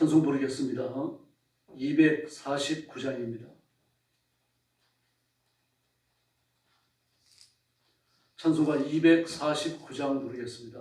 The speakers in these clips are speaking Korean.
찬송 부르겠습니다. 249장입니다. 찬송가 249장 부르겠습니다.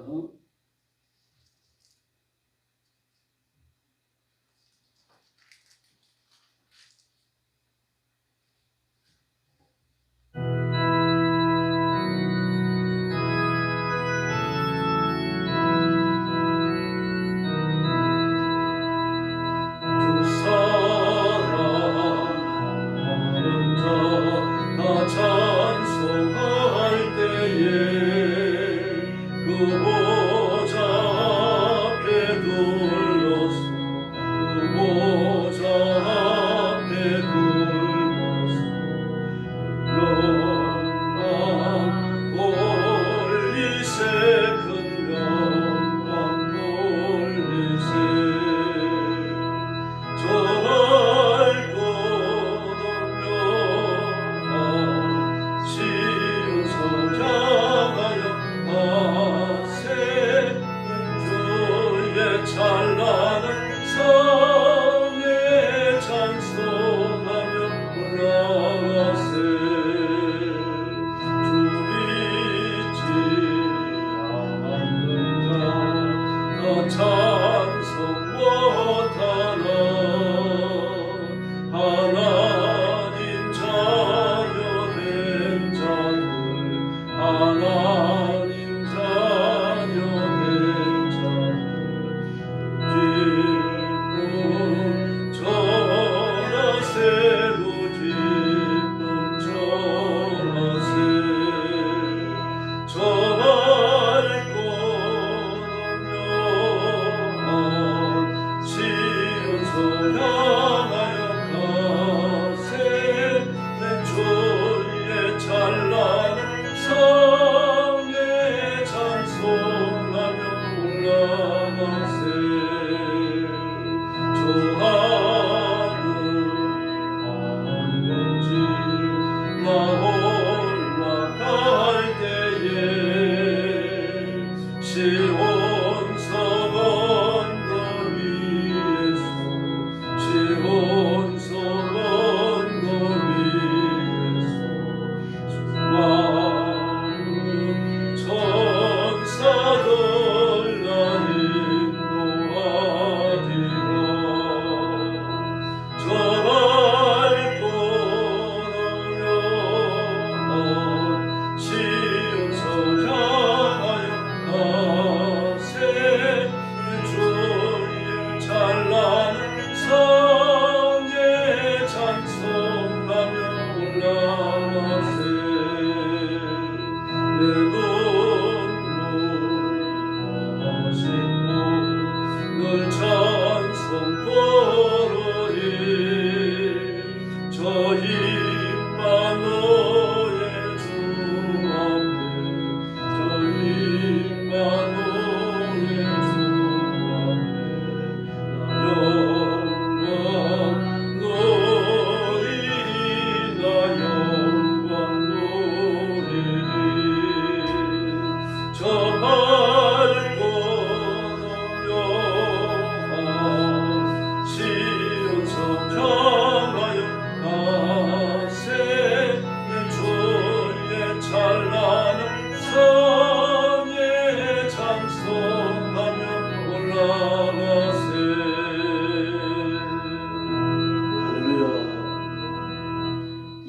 할렐루야.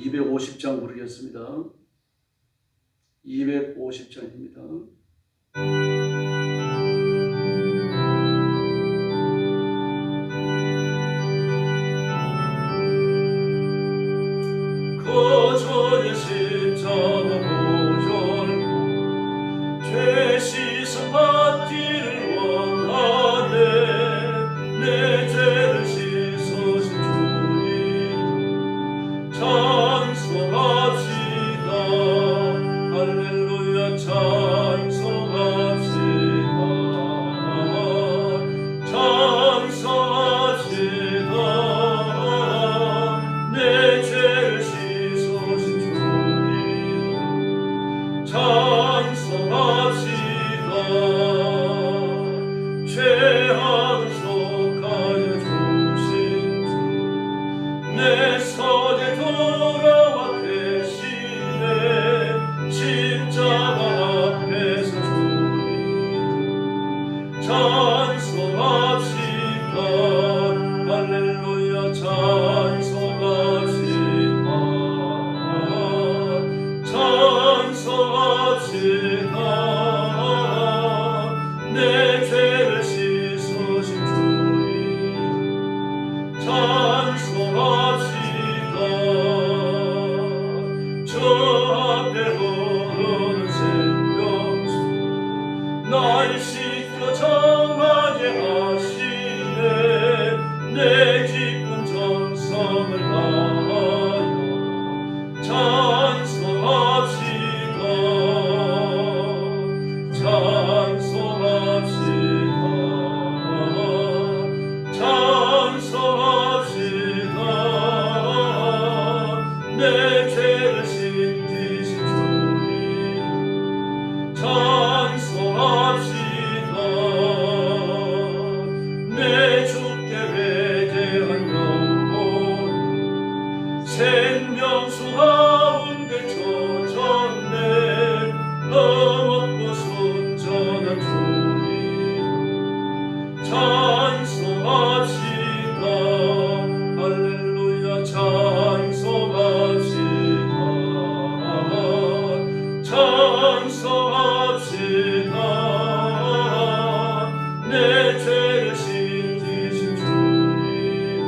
250장 부르겠습니다. 250장입니다. 거저의 십자가 보혈로 죄 씻음 받기를 원하네. 내 죄를 씻으신 주님 찬송합시다. 할렐루야 찬송합시다. 죄를 신지신 주님 찬송합시다. 내 주께 회개한 영혼 생명수 가운데 젖었네. 넘었고 순전한 주님 찬송합시다. 할렐루야 찬송합시다. 찬송합시다. 내 죄를 신지신 주님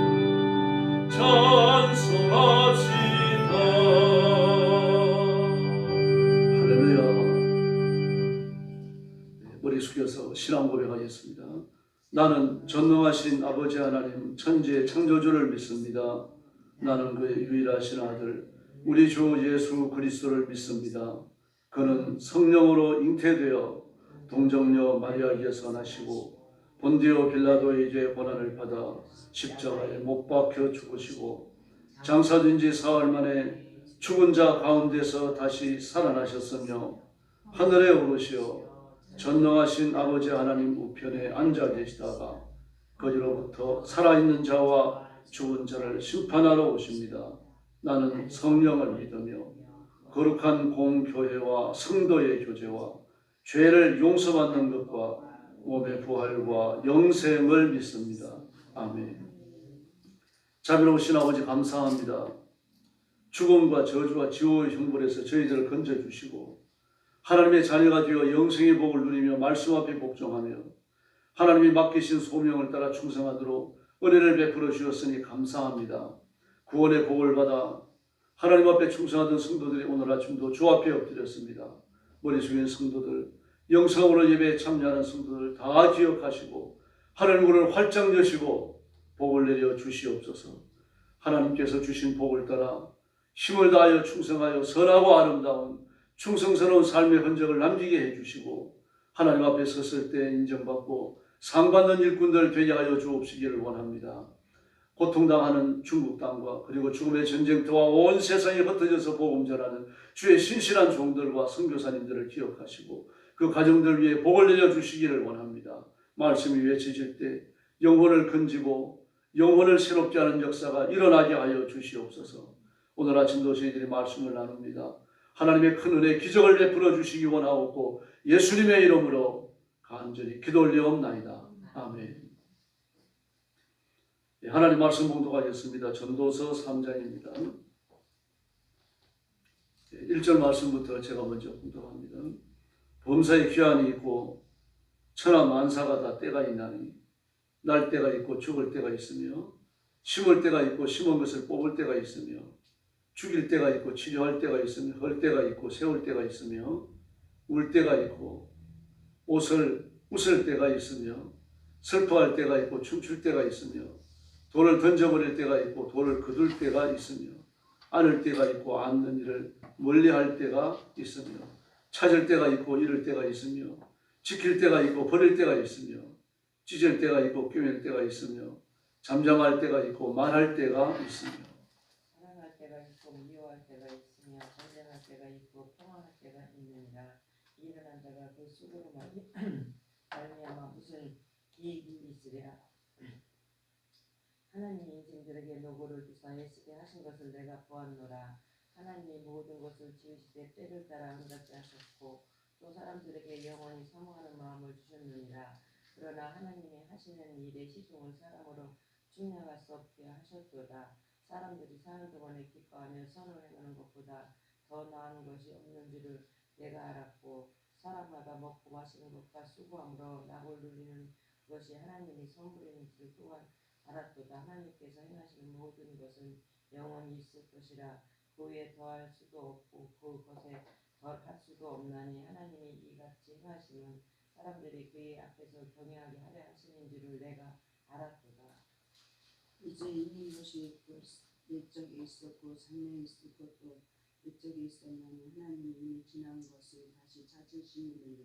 찬송합시다. 할렐루야. 머리 숙여서 신앙 고백하겠습니다. 나는 전능하신 아버지 하나님 천지의 창조주를 믿습니다. 나는 그의 유일하신 아들 우리 주 예수 그리스도를 믿습니다. 그는 성령으로 잉태되어 동정녀 마리아에게서 나시고 본디오 빌라도의 죄 고난을 받아 십자가에 못 박혀 죽으시고 장사된 지 사흘 만에 죽은 자 가운데서 다시 살아나셨으며 하늘에 오르시어 전능하신 아버지 하나님 우편에 앉아 계시다가 거기로부터 살아있는 자와 죽은 자를 심판하러 오십니다. 나는 성령을 믿으며 거룩한 공교회와 성도의 교제와 죄를 용서받는 것과 몸의 부활과 영생을 믿습니다. 아멘. 자비로우신 아버지 감사합니다. 죽음과 저주와 지옥의 형벌에서 저희들을 건져주시고 하나님의 자녀가 되어 영생의 복을 누리며 말씀 앞에 복종하며 하나님이 맡기신 소명을 따라 충성하도록 은혜를 베풀어 주셨으니 감사합니다. 구원의 복을 받아 하나님 앞에 충성하던 성도들이 오늘 아침도 주 앞에 엎드렸습니다. 머리 숙인 성도들, 영성으로 예배에 참여하는 성도들 다 기억하시고 하나님 문을 활짝 여시고 복을 내려 주시옵소서. 하나님께서 주신 복을 따라 힘을 다하여 충성하여 선하고 아름다운 충성스러운 삶의 흔적을 남기게 해주시고 하나님 앞에 섰을 때 인정받고 상받는 일꾼들 되게 하여 주옵시기를 원합니다. 고통당하는 중국 땅과 그리고 죽음의 전쟁터와 온 세상에 흩어져서 복음 전하는 주의 신실한 종들과 선교사님들을 기억하시고 그 가정들 위해 복을 내려주시기를 원합니다. 말씀이 외쳐질 때 영혼을 건지고 영혼을 새롭게 하는 역사가 일어나게 하여 주시옵소서. 오늘 아침도 저희들이 말씀을 나눕니다. 하나님의 큰 은혜 기적을 베풀어 주시기 원하옵고 예수님의 이름으로 간절히 기도 올리옵나이다. 아멘. 하나님 말씀 봉독하겠습니다. 전도서 3장입니다. 1절 말씀부터 제가 먼저 봉독합니다. 범사에 귀환이 있고 천하 만사가 다 때가 있나니 날 때가 있고 죽을 때가 있으며 심을 때가 있고 심은 것을 뽑을 때가 있으며 죽일 때가 있고 치료할 때가 있으며 헐 때가 있고 세울 때가 있으며 울 때가 있고 웃을 때가 있으며 슬퍼할 때가 있고 춤출 때가 있으며 돌을 던져버릴 때가 있고 돌을 거둘 때가 있으며 안을 때가 있고 안는 일을 멀리할 때가 있으며 찾을 때가 있고 잃을 때가 있으며 지킬 때가 있고 버릴 때가 있으며 찢을 때가 있고 꿰맬 때가 있으며 잠잠할 때가 있고 말할 때가 있으며 사랑할 때가 있고 미워할 때가 있으며 전쟁할 때가 있고 평안할 때가 있느니라. 일어난 자가 그 수고로 말미암아 무슨 이익이 있으랴. 하나님이 인생들에게 노고를 주사 애쓰게 하신 것을 내가 보았노라. 하나님이 모든 것을 지으시되 때를 따라 한같이 하셨고 또 사람들에게 영원히 사모하는 마음을 주셨느니라. 그러나 하나님이 하시는 일의 시중을 사람으로 측량할 수 없게 하셨도다. 사람들이 사는 동안에 기뻐하며 선을 행하는 것보다 더 나은 것이 없는 줄을 내가 알았고 사람마다 먹고 마시는 것과 수고함으로 낙을 누리는 것이 하나님이 선물인 줄 또한 알았도다. 하나님께서 행하시는 모든 것은 영원히 있을 것이라. 그 위에 더할 수도 없고 그것에 덜할 수도 없나니 하나님이 이같이 행하시면 사람들이 그의 앞에서 경외하게 하려 하시는 줄을 내가 알았도다. 이제 있는 것이 옛적에 있었고 장래에 있을 것도 옛적에 있었나니 하나님이 지난 것을 다시 찾으시느니라.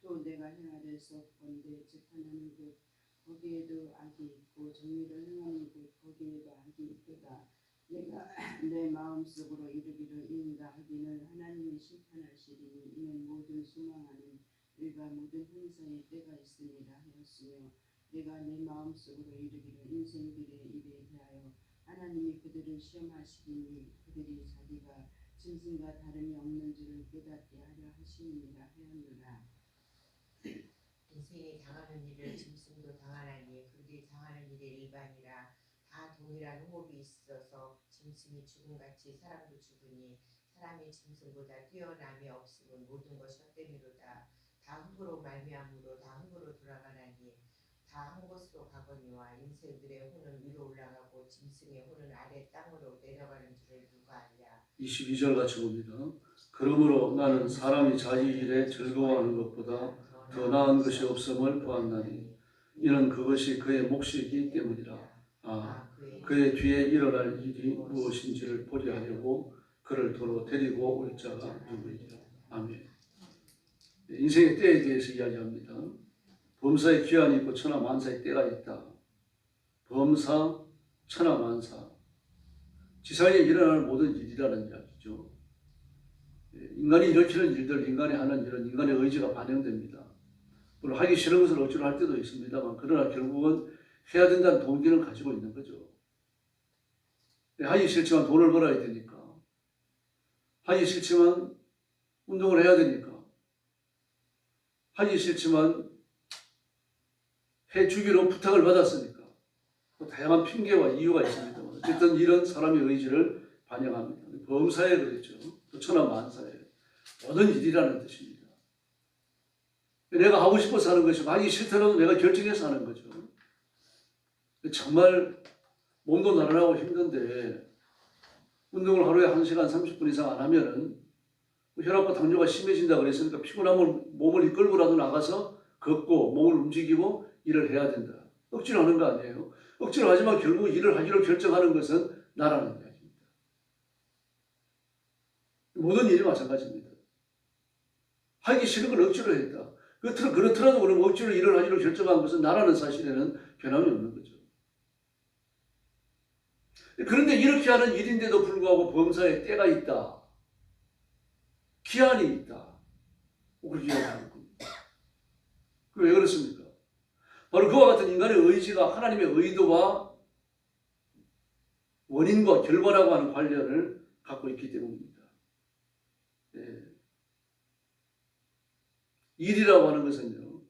또 내가 행하려서 본데 재판하는 곳 거기에도 악이 있고 정의를 행하는 곳 거기에도 악이 있도다. 내가 내 마음속으로 이르기를 이인가 하기는 하나님이 심판하시리니 이는 모든 소망하는 일과 모든 형사의 때가 있으리라 하였으며 내가 내 마음속으로 이르기를 인생들의 일에 대하여 하나님이 그들을 시험하시리니 그들이 자기가 짐승과 다름이 없는 줄을 깨닫게 하려 하시니라 하였노라. 인생이 당하는 일을 짐승도 당하나니 그들이 당하는 일의 일반이라. 다 동일한 호흡이 있어서 짐승이 죽음같이 사람도 죽으니 사람이 짐승보다 뛰어남이 없음은 모든 것이 헛되미로다. 다 흙으로 말미암으로 다 흙으로 돌아가나니 다 한 곳으로 가거니와 인생들의 혼은 위로 올라가고 짐승의 혼은 아래 땅으로 내려가는 줄을 누가 알랴. 22절 같이 봅니다. 그러므로 나는 사람이 자기 일에 즐거워하는 것보다 더 나은 것이 없음을 보았나니 이는 그것이 그의 몫이기 때문이라. 그의 뒤에 일어날 일이 무엇인지를 보게 하려고 그를 도로 데리고 올 자가 누구이랴. 아멘. 인생의 때에 대해서 이야기합니다. 범사에 귀환이 있고 천하만사의 때가 있다. 범사, 천하만사. 지상에 일어나는 모든 일이라는 이야기죠. 인간이 일으키는 일들, 인간이 하는 일은 인간의 의지가 반영됩니다. 물론 하기 싫은 것을 억지로 할 때도 있습니다만 그러나 결국은 해야 된다는 동기를 가지고 있는 거죠. 하기 싫지만 돈을 벌어야 되니까. 하기 싫지만 운동을 해야 되니까. 하기 싫지만 해주기로 부탁을 받았으니까. 또 다양한 핑계와 이유가 있습니다. 어쨌든 이런 사람의 의지를 반영합니다. 범사에 그랬죠. 또 천하만사에. 모든 일이라는 뜻입니다. 내가 하고 싶어서 하는 것이고 하기 싫더라도 내가 결정해서 하는 거죠. 정말 몸도 나른하고 힘든데 운동을 하루에 1시간 30분 이상 안 하면은 혈압과 당뇨가 심해진다 그랬으니까 피곤하면 몸을 이끌고라도 나가서 걷고 몸을 움직이고 일을 해야 된다. 억지로 하는 거 아니에요. 억지로 하지만 결국 일을 하기로 결정하는 것은 나라는 이야기입니다. 모든 일이 마찬가지입니다. 하기 싫은 걸 억지로 했다. 그렇더라도 그럼 억지로 일을 하기로 결정한 것은 나라는 사실에는 변함이 없는 거죠. 그런데 이렇게 하는 일인데도 불구하고 범사에 때가 있다. 기한이 있다. 그렇게 이야기하는 겁니다. 왜 그렇습니까? 바로 그와 같은 인간의 의지가 하나님의 의도와 원인과 결과라고 하는 관련을 갖고 있기 때문입니다. 네. 일이라고 하는 것은요,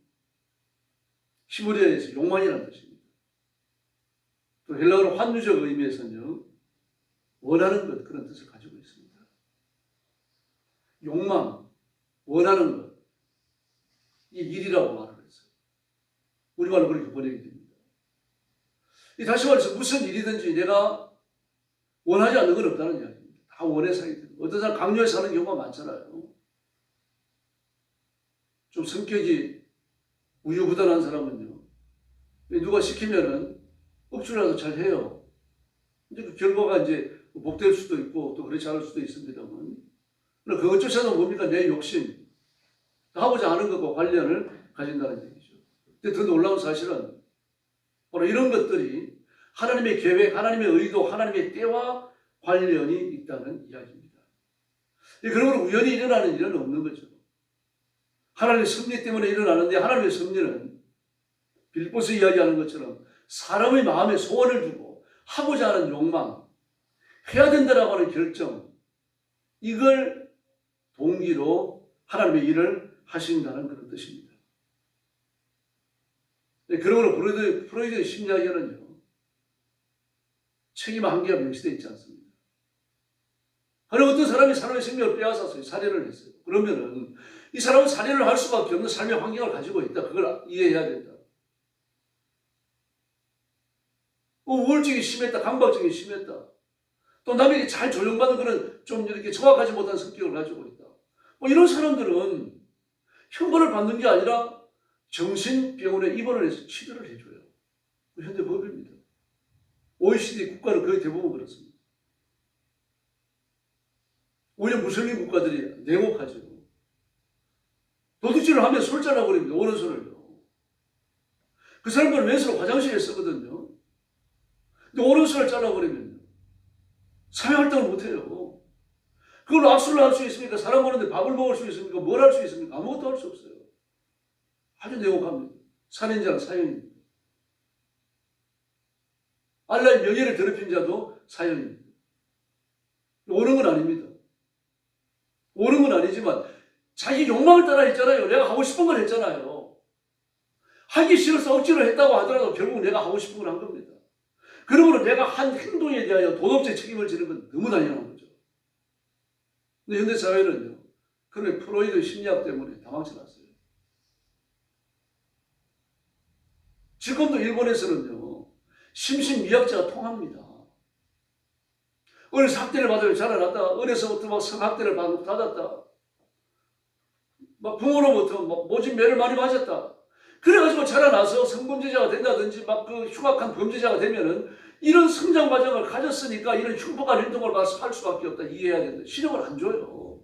히브리어에서 욕망이라는 뜻입니다. 또 헬라어로 환유적 의미에서는요, 원하는 것, 그런 뜻을 가지고 있습니다. 욕망, 원하는 것, 이 일이라고 말을 했어요. 우리말로 그렇게 번역이 됩니다. 다시 말해서 무슨 일이든지 내가 원하지 않는 건 없다는 이야기입니다. 다 원해서 하게 됩니다. 어떤 사람 강요해서 하는 경우가 많잖아요. 좀 성격이 우유부단한 사람은요, 누가 시키면은 억지로라도 잘 해요. 이제 그 결과가 이제 복될 수도 있고 또 그렇지 않을 수도 있습니다만, 그러나 그것조차도 뭡니까? 내 욕심, 하고자 하는 것과 관련을 가진다는 얘기죠. 근데 더 놀라운 사실은 바로 이런 것들이 하나님의 계획, 하나님의 의도, 하나님의 때와 관련이 있다는 이야기입니다. 그러므로 우연히 일어나는 일은 없는 거죠. 하나님의 섭리 때문에 일어나는데 하나님의 섭리는 빌립보서 이야기하는 것처럼 사람의 마음에 소원을 두고 하고자 하는 욕망, 해야 된다라고 하는 결정, 이걸 동기로 하나님의 일을 하신다는 그런 뜻입니다. 그러므로 프로이드의 심리학에는요, 책임 한계가 명시되어 있지 않습니다. 하나 어떤 사람이 사람의 생명을 빼앗았어요. 살해를 했어요. 그러면은 이 사람은 살해를 할 수밖에 없는 삶의 환경을 가지고 있다. 그걸 이해해야 된다. 우울증이 심했다. 강박증이 심했다. 또 남에게 잘 조용받는 그런 좀 이렇게 정확하지 못한 성격을 가지고 있다. 이런 사람들은 형벌을 받는 게 아니라 정신병원에 입원을 해서 치료를 해줘요. 현대 법입니다. OECD 국가는 거의 대부분 그렇습니다. 오히려 무슬림 국가들이 냉혹하죠. 도둑질을 하면 손 잘라버립니다. 오른손을요. 그 사람들은 왼손을 화장실에 쓰거든요. 근데 오른손을 잘라버리면요, 사회활동을 못해요. 그걸로 악수를 할 수 있습니까? 사람 보는데 밥을 먹을 수 있습니까? 뭘 할 수 있습니까? 아무것도 할 수 없어요. 아주 내혹합니다. 살인자는 사형입니다. 알라의 명예를 더럽힌 자도 사형입니다. 옳은 건 아닙니다. 옳은 건 아니지만 자기 욕망을 따라 했잖아요. 내가 하고 싶은 걸 했잖아요. 하기 싫어서 억지로 했다고 하더라도 결국 내가 하고 싶은 걸 한 겁니다. 그러므로 내가 한 행동에 대하여 도덕적 책임을 지는 건 너무 당연한 거죠. 근데 현대사회는요, 그런 프로이드 심리학 때문에 당황치 났어요. 지금도 일본에서는요, 심신미약자가 통합니다. 어려서 학대를 받으면 자라났다. 어려서부터 막 성학대를 받았다. 막 부모로부터 막 모진 매를 많이 맞았다. 그래가지고 자라나서 성범죄자가 된다든지 막 그 흉악한 범죄자가 되면은 이런 성장 과정을 가졌으니까 이런 흉폭한 행동을 봐서 할 수밖에 없다. 이해해야 된다. 시력을 안 줘요.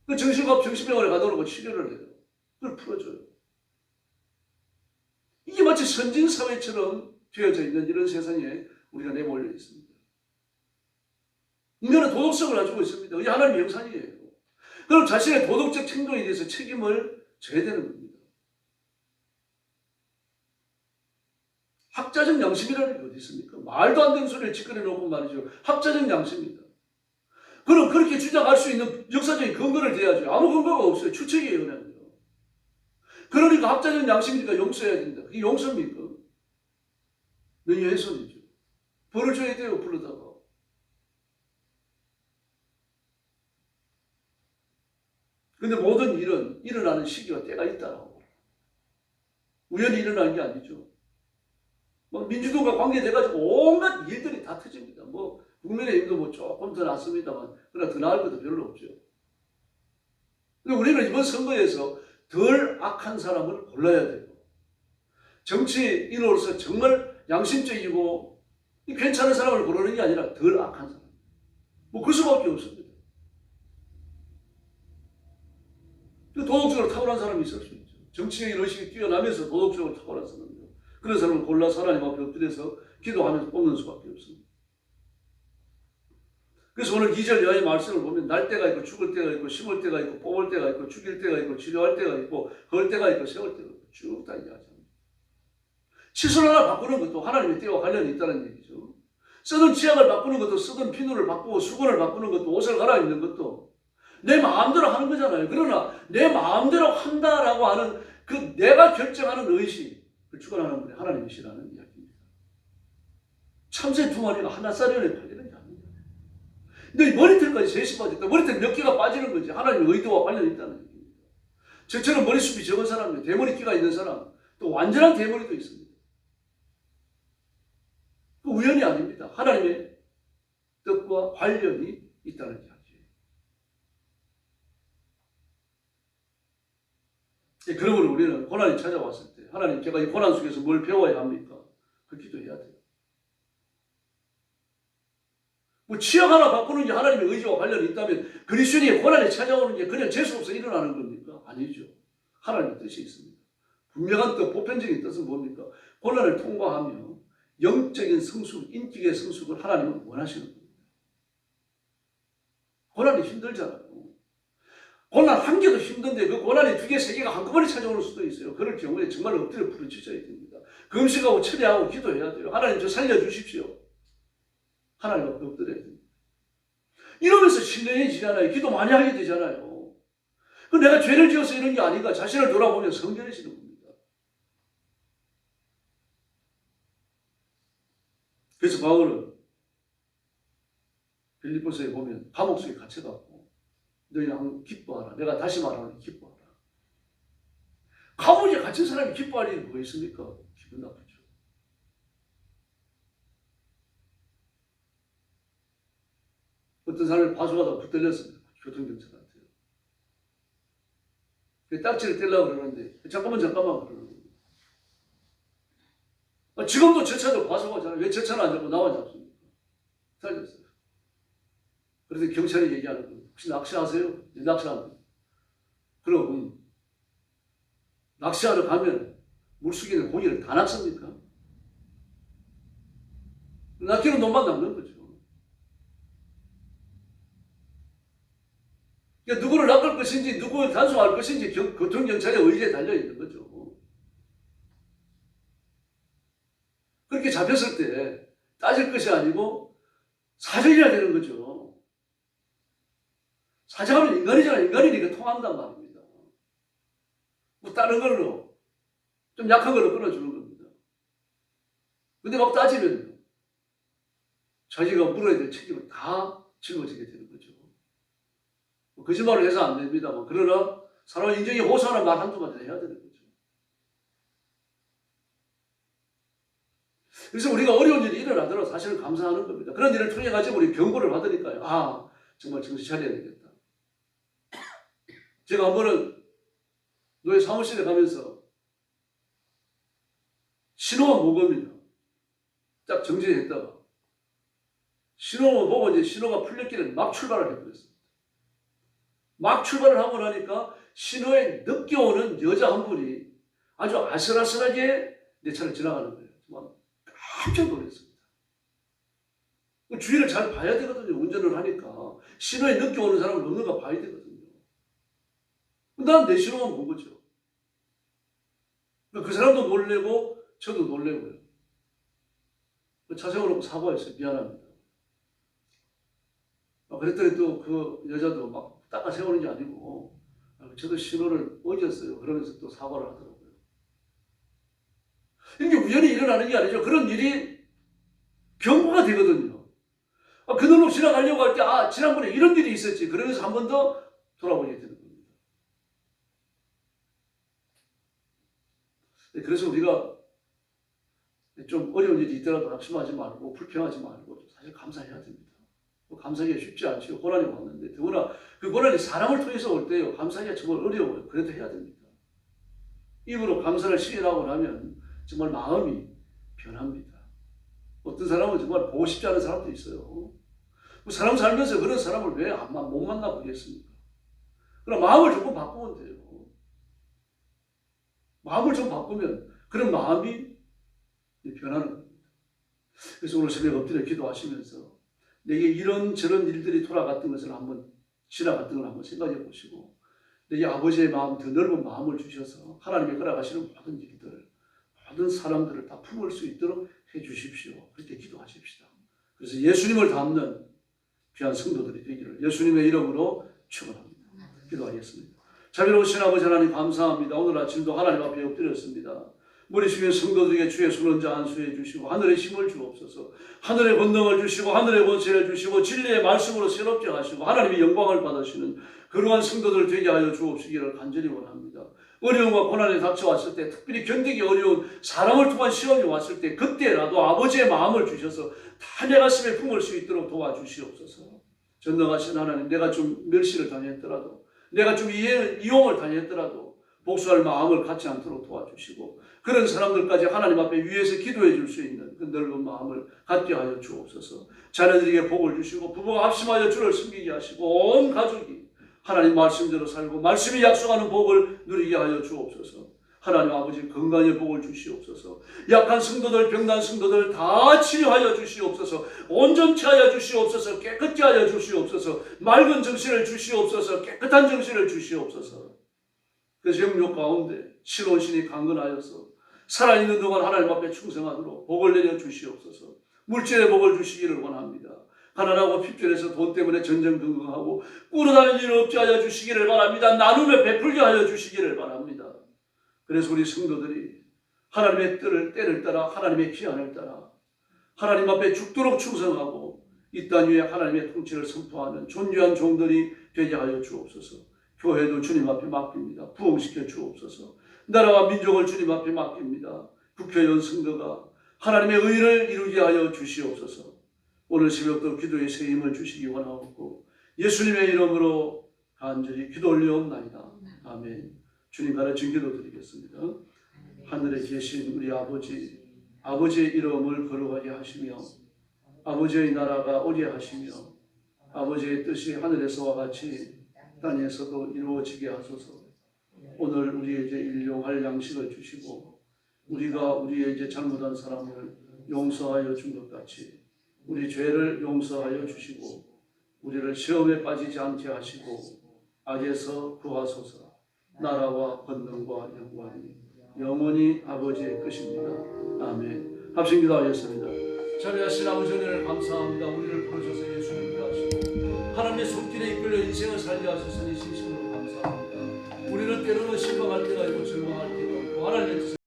그 정신병원에 가둬놓고 치료를 해요. 그걸 풀어줘요. 이게 마치 선진사회처럼 되어져 있는 이런 세상에 우리가 내몰려 있습니다. 인간은 도덕성을 가지고 있습니다. 이게 하나님의 형상이에요. 그럼 자신의 도덕적 행동에 대해서 책임을 져야 되는 겁니다. 학자적 양심이라는 게 어디 있습니까? 말도 안 되는 소리를 짓거려 놓고 말이죠. 학자적 양심입니다. 그럼 그렇게 주장할 수 있는 역사적인 근거를 대야죠. 아무 근거가 없어요. 추측이에요, 그냥. 그러니까 학자적 양심이니까 용서해야 된다. 그게 용서입니까? 명예훼손이죠. 벌을 줘야 돼요, 부르다가. 근데 모든 일은 일어나는 시기와 때가 있다라고. 우연히 일어나는 게 아니죠. 뭐 민주당과 관계돼가지고 온갖 일들이 다 터집니다. 뭐 국민의힘도 뭐 조금 더 낫습니다만 그러나 더 나을 것도 별로 없죠. 근데 우리는 이번 선거에서 덜 악한 사람을 골라야 돼요. 정치인으로서 정말 양심적이고 괜찮은 사람을 고르는 게 아니라 덜 악한 사람. 뭐 그 수밖에 없습니다. 도덕적으로 탁월한 사람이 있을 수 있죠. 정치적인 의식이 뛰어나면서 도덕적으로 탁월한 사람이요. 그런 사람을 골라서 하나님 앞에 엎드려서 기도하면서 뽑는 수밖에 없습니다. 그래서 오늘 2절 이하의 말씀을 보면 날 때가 있고 죽을 때가 있고 심을 때가 있고 뽑을 때가 있고 죽일 때가 있고 치료할 때가 있고 걸 때가 있고 세울 때가 있고 쭉 다 이야기합니다. 시설 하나 바꾸는 것도 하나님의 때와 관련이 있다는 얘기죠. 쓰던 치약을 바꾸는 것도 쓰던 비누를 바꾸고 수건을 바꾸는 것도 옷을 갈아입는 것도 내 마음대로 하는 거잖아요. 그러나 내 마음대로 한다라고 하는 그 내가 결정하는 의식을 주관하는 분이 하나님이시라는 이야기입니다. 참새 2마리가 하나 쌀연에 팔리는 게 아닙니다. 근데 머리털까지 셋이 빠졌다. 머리털 몇 개가 빠지는 거지. 하나님의 의도와 관련이 있다는 얘기입니다. 저처럼 머리숱이 적은 사람들, 대머리끼가 있는 사람, 또 완전한 대머리도 있습니다. 그 우연이 아닙니다. 하나님의 뜻과 관련이 있다는 이야기예요. 그러므로 우리는 고난이 찾아왔을 때 하나님 제가 이 고난 속에서 뭘 배워야 합니까? 그 기도해야 돼요. 뭐 치약 하나 바꾸는 게 하나님의 의지와 관련이 있다면 그리스도인의 고난이 찾아오는 게 그냥 재수 없어 일어나는 겁니까? 아니죠. 하나님의 뜻이 있습니다. 분명한 뜻, 보편적인 뜻은 뭡니까? 고난을 통과하며 영적인 성숙, 인격의 성숙을 하나님은 원하시는 겁니다. 고난이 힘들잖아요. 고난 한 개도 힘든데 그 고난이 2개, 3개가 한꺼번에 찾아오는 수도 있어요. 그럴 경우에 정말 엎드려 부르짖어야 됩니다. 금식하고 철회하고 기도해야 돼요. 하나님 저 살려주십시오. 하나님 앞에 엎드려야 됩니다. 이러면서 신령해지잖아요. 기도 많이 하게 되잖아요. 그 내가 죄를 지어서 이런 게 아닌가 자신을 돌아보면 성결해지는 겁니다. 그래서 바울은 빌립보서에 보면 감옥 속에 갇혀갖고 너희는 기뻐하라. 내가 다시 말하노니 기뻐하라. 감옥에 갇힌 사람이 기뻐할 일이 뭐가 있습니까? 기분 나쁘죠. 어떤 사람이 파수하다가 붙들렸습니다. 교통경찰한테요. 딱지를 떼려고 그러는데 잠깐만 그러는 거예요. 지금도 저 차도 파수하잖아요. 왜 저 차는 안 잡고 나만 잡습니까? 살렸어요. 그래서 경찰이 얘기하는 거예요. 혹시 낚시하세요? 낚시합니다. 그럼 낚시하러 가면 물속에 고기를 다 낚습니까? 낚이는 돈만 남는 거죠. 그러니까 누구를 낚을 것인지 누구를 단속할 것인지 교통경찰의 의지에 달려있는 거죠. 그렇게 잡혔을 때 따질 것이 아니고 사정해야 되는 거죠. 사정하면 인간이잖아요. 인간이니까 통한단 말입니다. 뭐 다른 걸로 좀 약한 걸로 끊어주는 겁니다. 근데 막 따지면 자기가 물어야 될 책임을 다 짊어지게 되는 거죠. 뭐 거짓말을 해서 안 됩니다만 그러나 사람 인정이 호소하는 말 한두 마디 해야 되는 거죠. 그래서 우리가 어려운 일이 일어나더라도 사실은 감사하는 겁니다. 그런 일을 통해 가지고 우리 경고를 받으니까요. 아, 정말 정신 차려야 되겠다. 제가 한 번은 노예 사무실에 가면서 신호가 모범이다. 딱 정지했다가 신호가 보고 이제 신호가 풀렸기를 막 출발을 해버렸습니다. 막 출발을 하고 나니까 신호에 늦게 오는 여자 한 분이 아주 아슬아슬하게 내 차를 지나가는 거예요. 정말 깜짝 놀랐습니다. 주위를 잘 봐야 되거든요. 운전을 하니까 신호에 늦게 오는 사람을 없는가 봐야 되거든요. 난 내 신호만 본 거죠. 그 사람도 놀래고 저도 놀래고요. 차 세워놓고 사과했어요. 미안합니다. 그랬더니 또 그 여자도 막 닦아 세우는 게 아니고 저도 신호를 어겼어요. 그러면서 또 사과를 하더라고요. 이게 우연히 일어나는 게 아니죠. 그런 일이 경고가 되거든요. 그늘로 지나가려고 할 때 지난번에 이런 일이 있었지. 그러면서 한 번 더 돌아보게 되는 겁니다. 그래서 우리가 좀 어려운 일이 있더라도 낙심하지 말고 불평하지 말고 사실 감사해야 됩니다. 감사하기가 쉽지 않죠. 고난이 왔는데 더구나 그 고난이 사람을 통해서 올 때요. 감사하기가 정말 어려워요. 그래도 해야 됩니다. 입으로 감사를 시인하고 나면 정말 마음이 변합니다. 어떤 사람은 정말 보고 싶지 않은 사람도 있어요. 사람 살면서 그런 사람을 왜 못 만나보겠습니까? 그럼 마음을 조금 바꾸면 돼요. 마음을 좀 바꾸면 그런 마음이 변하는 겁니다. 그래서 오늘 새벽에 엎드려 기도하시면서 내게 이런저런 일들이 돌아갔던 것을 한번 지나갔던 걸 한번 생각해 보시고 내게 아버지의 마음, 더 넓은 마음을 주셔서 하나님이 허락하시는 모든 일들, 모든 사람들을 다 품을 수 있도록 해 주십시오. 그렇게 기도하십시다. 그래서 예수님을 닮는 귀한 성도들이 되기를 예수님의 이름으로 축원합니다. 기도하겠습니다. 자비로우신 아버지 하나님 감사합니다. 오늘 아침도 하나님 앞에 엎드렸습니다. 우리 주변 성도들에게 주의 손은자 안수해 주시고 하늘의 힘을 주옵소서. 하늘의 권능을 주시고 하늘의 권세를 주시고 진리의 말씀으로 새롭게 하시고 하나님의 영광을 받으시는 그러한 성도들 되게 하여 주옵시기를 간절히 원합니다. 어려움과 고난이 닥쳐왔을 때 특별히 견디기 어려운 사람을 통한 시험이 왔을 때 그때라도 아버지의 마음을 주셔서 다 내 가슴에 품을 수 있도록 도와주시옵소서. 전능하신 하나님, 내가 좀 멸시를 당했더라도 내가 좀 이용을 당했더라도 복수할 마음을 갖지 않도록 도와주시고 그런 사람들까지 하나님 앞에 위에서 기도해 줄 수 있는 그 넓은 마음을 갖게 하여 주옵소서. 자녀들에게 복을 주시고 부부가 합심하여 주를 섬기게 하시고 온 가족이 하나님 말씀대로 살고 말씀이 약속하는 복을 누리게 하여 주옵소서. 하나님 아버지 건강의 복을 주시옵소서. 약한 성도들 병난 성도들 다 치료하여 주시옵소서. 온전케 하여 주시옵소서. 깨끗게 하여 주시옵소서. 맑은 정신을 주시옵소서. 깨끗한 정신을 주시옵소서. 그래서 영육 가운데 신혼신이 강건하여서 살아있는 동안 하나님 앞에 충성하도록 복을 내려 주시옵소서. 물질의 복을 주시기를 원합니다. 가난하고 핍절해서 돈 때문에 전전긍긍하고 꾸러다니는 일 없게 하여 주시기를 바랍니다. 나눔에 베풀게 하여 주시기를 바랍니다. 그래서 우리 성도들이 하나님의 때를 따라 하나님의 기한을 따라 하나님 앞에 죽도록 충성하고 이 땅 위에 하나님의 통치를 선포하는 존귀한 종들이 되게 하여 주옵소서. 교회도 주님 앞에 맡깁니다. 부흥시켜 주옵소서. 나라와 민족을 주님 앞에 맡깁니다. 국회의원 선거가 하나님의 의를 이루게 하여 주시옵소서. 오늘 새벽도 기도의 새 힘을 주시기 원하옵고 예수님의 이름으로 간절히 기도 올려옵나이다. 아멘. 주님 가르친 기도 드리겠습니다. 하늘에 계신 우리 아버지, 아버지의 이름을 거룩하게 하시며 아버지의 나라가 오게 하시며 아버지의 뜻이 하늘에서와 같이 땅에서도 이루어지게 하소서. 오늘 우리에게 일용할 양식을 주시고 우리가 우리에게 잘못한 사람을 용서하여 준 것 같이 우리 죄를 용서하여 주시고 우리를 시험에 빠지지 않게 하시고 악에서 구하소서. 나라와 권능과 영광이 영원히 아버지의 것입니다. 아멘. 합심 기도하겠습니다. 자비하신 아버지 은혜를 감사합니다. 우리를 부르셔서 예수를 위하시고 하나님의 손길에 이끌려 인생을 살게 하셨으니 진심으로 감사합니다. 우리는 때로는 실망할 때가 있고 절망할 때가 있고 하나님의 뜻을